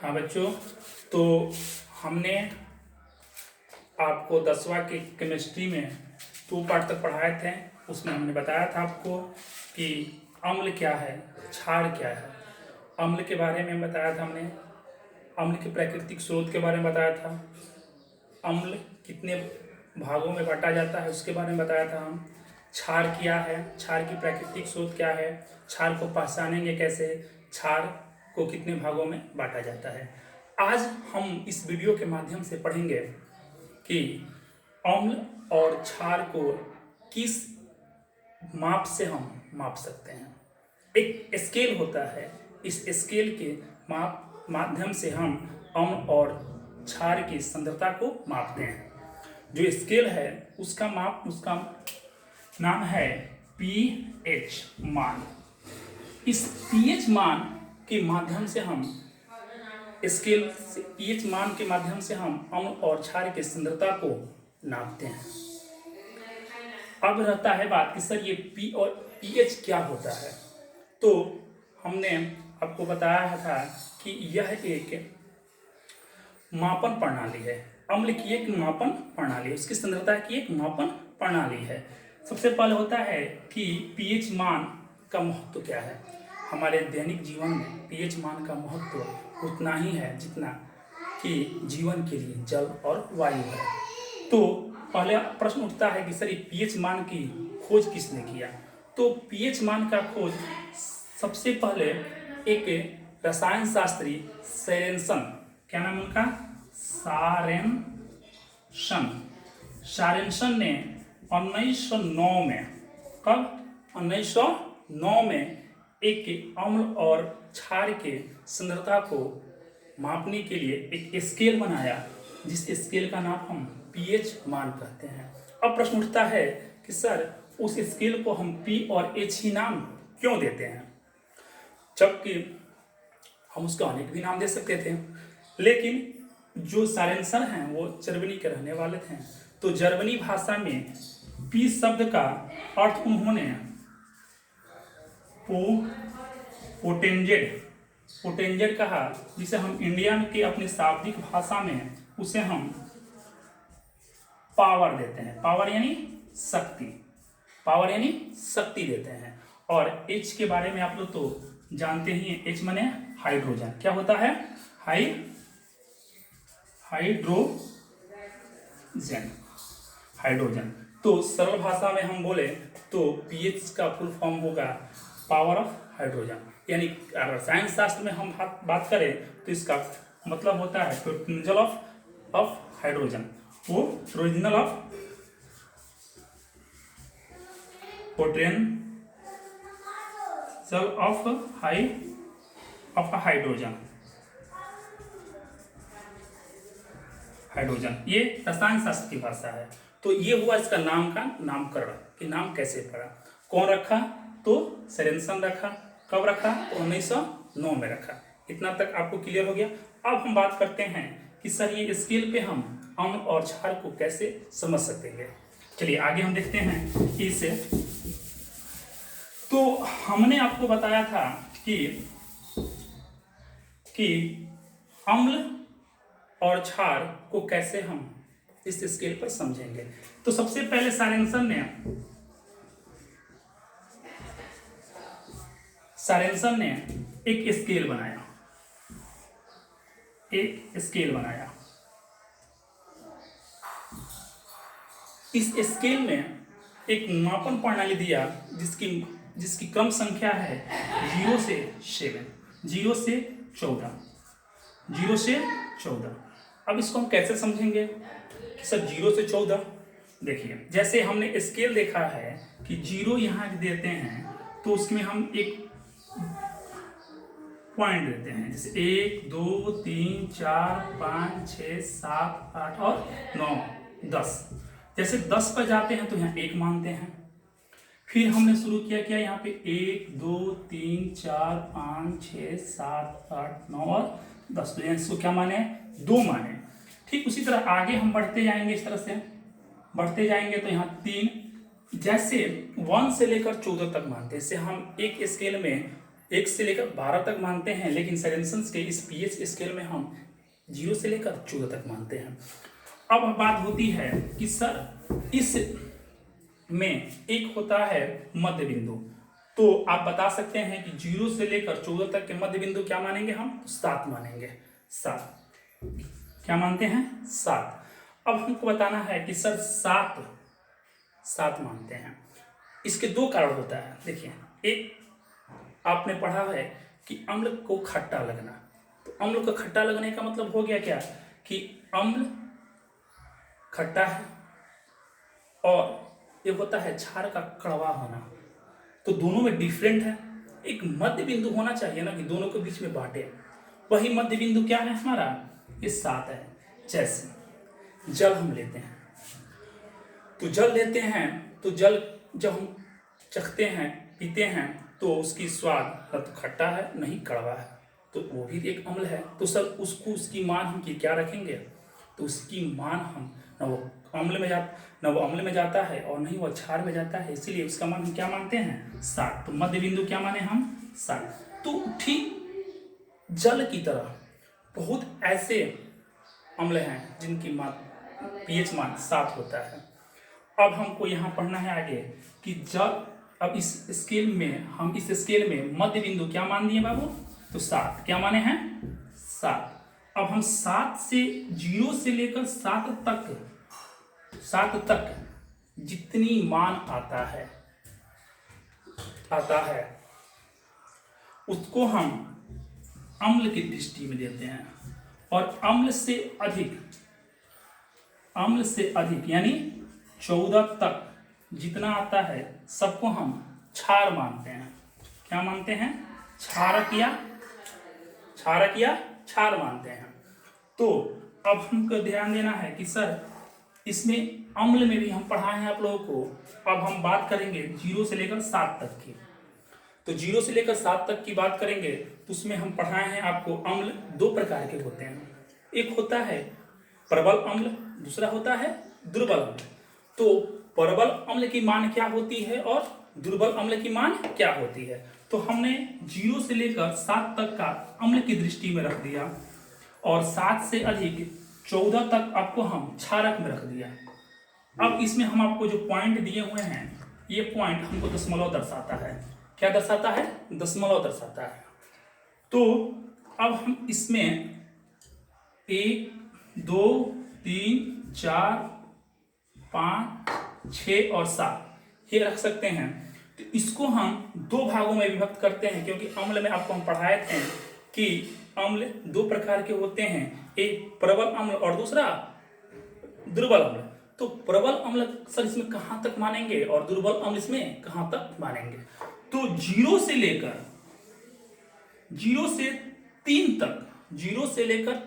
हाँ बच्चों, तो हमने आपको 10वां के केमिस्ट्री में 2 पार्ट तक पढ़ाए थे। उसमें हमने बताया था आपको कि अम्ल क्या है, क्षार क्या है। अम्ल के बारे में बताया था हमने, अम्ल के प्राकृतिक स्रोत के बारे में बताया था, अम्ल कितने भागों में बांटा जाता है उसके बारे में बताया था हम। क्षार क्या है, क्षार की प्राकृतिक स्रोत क्या है, क्षार को पहचानेंगे कैसे, क्षार को कितने भागों में बांटा जाता है। आज हम इस वीडियो के माध्यम से पढ़ेंगे कि अम्ल और क्षार को किस माप से हम माप सकते हैं। एक स्केल होता है, इस स्केल के माध्यम से हम अम्ल और क्षार की सांद्रता को मापते हैं। जो स्केल है उसका नाम है पीएच मान। इस पीएच मान के माध्यम से हम स्केल से पीएच मान के माध्यम से हम अम्ल और क्षार की सांद्रता को नापते हैं। अब रहता है बात कि सर ये पी और पीएच क्या होता है। तो हमने आपको बताया था कि यह एक मापन प्रणाली है, अम्ल की एक मापन प्रणाली, उसकी सांद्रता की एक मापन प्रणाली है। सबसे पहले होता है कि पीएच मान का महत्व क्या है। हमारे दैनिक जीवन में पीएच मान का महत्व उतना ही है जितना कि जीवन के लिए जल और वायु है। तो पहले प्रश्न उठता है कि सर ये पीएच मान की खोज किसने किया। तो पीएच मान का खोज सबसे पहले एक रसायन शास्त्री सोरेनसन, क्या नाम उनका, सोरेनसन ने 1909 में, कब, 1909 में एक अम्ल और क्षार के सांद्रता को मापने के लिए एक स्केल बनाया, जिस स्केल का नाम हम पीएच मान कहते हैं। अब प्रश्न उठता है कि सर उस स्केल को हम पी और एच ही नाम क्यों देते हैं, जबकि हम उसका अनेक भी नाम दे सकते थे। लेकिन जो सोरेनसन हैं वो जर्मनी के रहने वाले थे, तो जर्मनी भाषा में पी शब्द का अर्थ उन्होंने पोटेंजेड कहा, जिसे हम इंडिया के अपनी शाब्दिक भाषा में उसे हम पावर देते हैं। पावर यानी शक्ति, पावर यानी शक्ति देते हैं। और एच के बारे में आप लोग तो जानते ही हैं, एच माने हाइड्रोजन। क्या होता है, हाइड्रोजन। तो सरल भाषा में हम बोले तो पीएच का फुल फॉर्म होगा पावर ऑफ हाइड्रोजन। यानी रसायन शास्त्र में हम बात करें तो इसका मतलब होता है पोटेंशियल ऑफ हाइड्रोजन, वो original of potential of hydrogen. ये रसायन शास्त्र की भाषा है। तो ये हुआ इसका नाम का नामकरण कि नाम कैसे पड़ा, कौन रखा, तो सोरेनसन रखा। कब रखा, तो 1909 में रखा। इतना तक आपको क्लियर हो गया। अब हम बात करते हैं कि सर ये स्केल पे हम अम्ल और क्षार को कैसे समझ सकेंगे। चलिए आगे हम देखते हैं कि इसे, तो हमने आपको बताया था कि अम्ल और क्षार को कैसे हम इस स्केल पर समझेंगे। तो सबसे पहले सोरेनसन ने एक स्केल बनाया, इस स्केल में एक मापन प्रणाली दिया जिसकी क्रम संख्या है 0 से 14। अब इसको हम कैसे समझेंगे कि सर 0 से 14। देखिए, जैसे हमने स्केल देखा है कि 0 यहाँ देते हैं तो उसमें हम एक पॉइंट देते हैं, जैसे 1 2 3 4 5 6 7 8 और 9 10। जैसे 10 पर जाते हैं तो यहाँ 1 मानते हैं। फिर हमने शुरू किया यहाँ पे 1 2 3 4 5 6 7 8 9 और 10, तो इसको क्या माने, 2 माने। ठीक उसी तरह आगे हम बढ़ते जाएंगे, इस तरह से बढ़ते जाएंगे तो यहाँ 3, जैसे 1 से लेकर 14 तक मानते हैं। इससे हम एक स्केल में 1 से लेकर 12 तक मानते हैं, लेकिन सेरेंसन्स के इस पीएच स्केल में हम 0 से लेकर 14 तक मानते हैं। अब बात होती है कि सर इस में एक होता है मध्य बिंदु, तो आप बता सकते हैं कि 0 से लेकर 14 तक के मध्य बिंदु क्या मानेंगे हम? 7 मानेंगे। 7 क्या मानते हैं? 7। अब हमको बताना है कि सर 7 मानते हैं, इसके 2 कारण होता है। देखिए, एक आपने पढ़ा है कि अम्ल को खट्टा लगना, तो अम्ल को खट्टा लगने का मतलब हो गया क्या कि अम्ल खट्टा है और ये होता है क्षार का कड़वा होना, तो दोनों में डिफरेंट है। एक मध्य बिंदु होना चाहिए ना कि दोनों के बीच में बांटे, वही मध्य बिंदु क्या है हमारा? ये 7 है। जैसे जल हम लेते हैं, तो जल लेते हैं तो जल जब हम चखते हैं, पीते हैं, तो उसकी स्वाद न तो खट्टा है नहीं कड़वा है, तो वो भी एक अम्ल है। तो सर उसकी मान हम क्या रखेंगे? तो उसकी मान हम न वो अम्ल में जाता है और नहीं वो क्षार में जाता है, इसीलिए उसका मान हम क्या मानते हैं? 7। तो मध्य बिंदु क्या माने हम? 7। तो ठीक जल की तरह बहुत ऐसे अम्ल हैं जिनकी पीएच मान 7 होता है। अब हमको यहाँ पढ़ना है आगे कि जब अब इस स्केल में मध्य बिंदु क्या मान दिए बाबू? तो 7 क्या माने हैं? 7। अब हम 7 से 0 से लेकर 7 तक जितनी मान आता है उसको हम अम्ल की दृष्टि में देते हैं, और अम्ल से अधिक यानी 14 तक जितना आता है सबको हम क्षार मानते हैं। क्या मानते हैं? क्षारक या क्षार मानते हैं। तो अब हमको ध्यान देना है कि सर इसमें अम्ल में भी हम पढ़ाए हैं आप लोगों को। अब हम बात करेंगे 0 से लेकर 7 तक की, तो 0 से लेकर 7 तक की बात करेंगे तो उसमें हम पढ़ाए हैं आपको अम्ल 2 प्रकार के होते हैं। एक होता है प्रबल अम्ल, दूसरा होता है दुर्बल अम्ल। तो प्रबल अम्ल की मान क्या होती है और दुर्बल अम्ल की मान क्या होती है? तो हमने 0 से लेकर 7 तक का अम्ल की दृष्टि में रख दिया, और 7 से अधिक 14 तक आपको हम क्षारक में रख दिया। अब इसमें हम आपको जो पॉइंट दिए हुए हैं, ये पॉइंट हमको दशमलव दर्शाता है। क्या दर्शाता है? दशमलव दर्शाता है। तो अब हम इसमें 1 2 3 4 5 6 और 7 ये रख सकते हैं। तो इसको हम 2 भागों में विभक्त करते हैं, क्योंकि अम्ल में आपको हम पढ़ाए थे कि अम्ल 2 प्रकार के होते हैं, एक प्रबल अम्ल और दूसरा दुर्बल अम्ल। तो प्रबल अम्ल सर इसमें कहाँ तक मानेंगे और दुर्बल अम्ल इसमें कहाँ तक मानेंगे? तो 0 से लेकर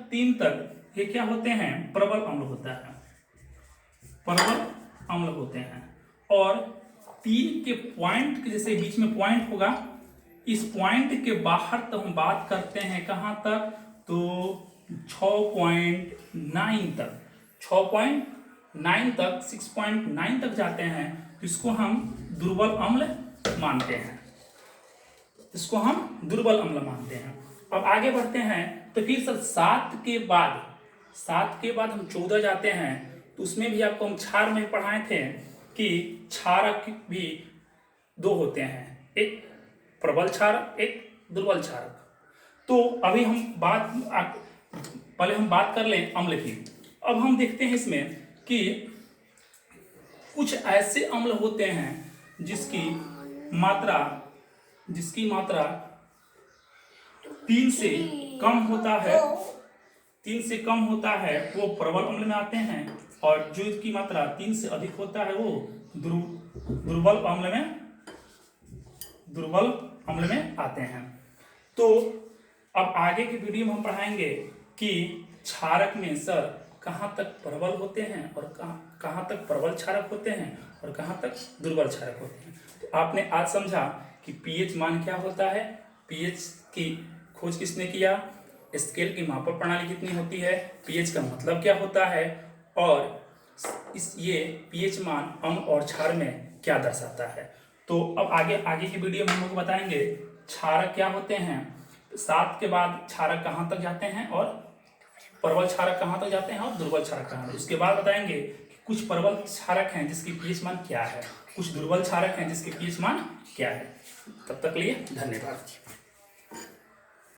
3 तक ये क्या होते हैं? प्रबल अम्ल होता है, प्रबल अम्ल होते हैं। और 3 के पॉइंट के जैसे बीच में पॉइंट होगा, इस पॉइंट के बाहर तो हम बात करते हैं कहाँ तक? तो 6.9 तक, 6.9 तक 6.9 तक जाते हैं, तो इसको हम दुर्बल अम्ल मानते हैं, इसको हम दुर्बल अम्ल मानते हैं। अब आगे बढ़ते हैं, तो फिर सर 7 के बाद हम 14 जाते हैं, तो उसमें भी आपको हम क्षार में पढ़ाए थे कि क्षारक भी 2 होते हैं, एक प्रबल क्षारक एक दुर्बल क्षारक। तो अभी पहले हम बात कर लें अम्ल की। अब हम देखते हैं इसमें कि कुछ ऐसे अम्ल होते हैं जिसकी मात्रा 3 से कम होता है, वो प्रबल अम्ल में आते हैं, और जो इसकी मात्रा 3 से अधिक होता है वो दुर्बल अम्ल में आते हैं। तो अब आगे की वीडियो में हम पढ़ाएंगे कि क्षारक में सर कहाँ तक प्रबल होते हैं और कहाँ तक प्रबल क्षारक होते हैं और कहाँ तक दुर्बल क्षारक होते हैं। तो आपने आज समझा कि पीएच मान क्या होता है, पीएच की खोज किसने किया, स्केल की मापक प्रणाली कितनी होती है, पीएच का मतलब क्या होता है, और ये पीएच मान अम्ल और क्षार में क्या दर्शाता है। तो अब आगे की वीडियो में हम लोग बताएंगे क्षारक क्या होते हैं, 7 के बाद क्षारक कहाँ तक जाते हैं और प्रबल क्षारक कहाँ तक जाते हैं और दुर्बल क्षारक कहाँ। उसके बाद बताएंगे कि कुछ प्रबल क्षारक हैं जिसकी पीएच मान क्या है, कुछ दुर्बल क्षारक हैं जिसके पीएच मान क्या है। तब तक लिए धन्यवाद।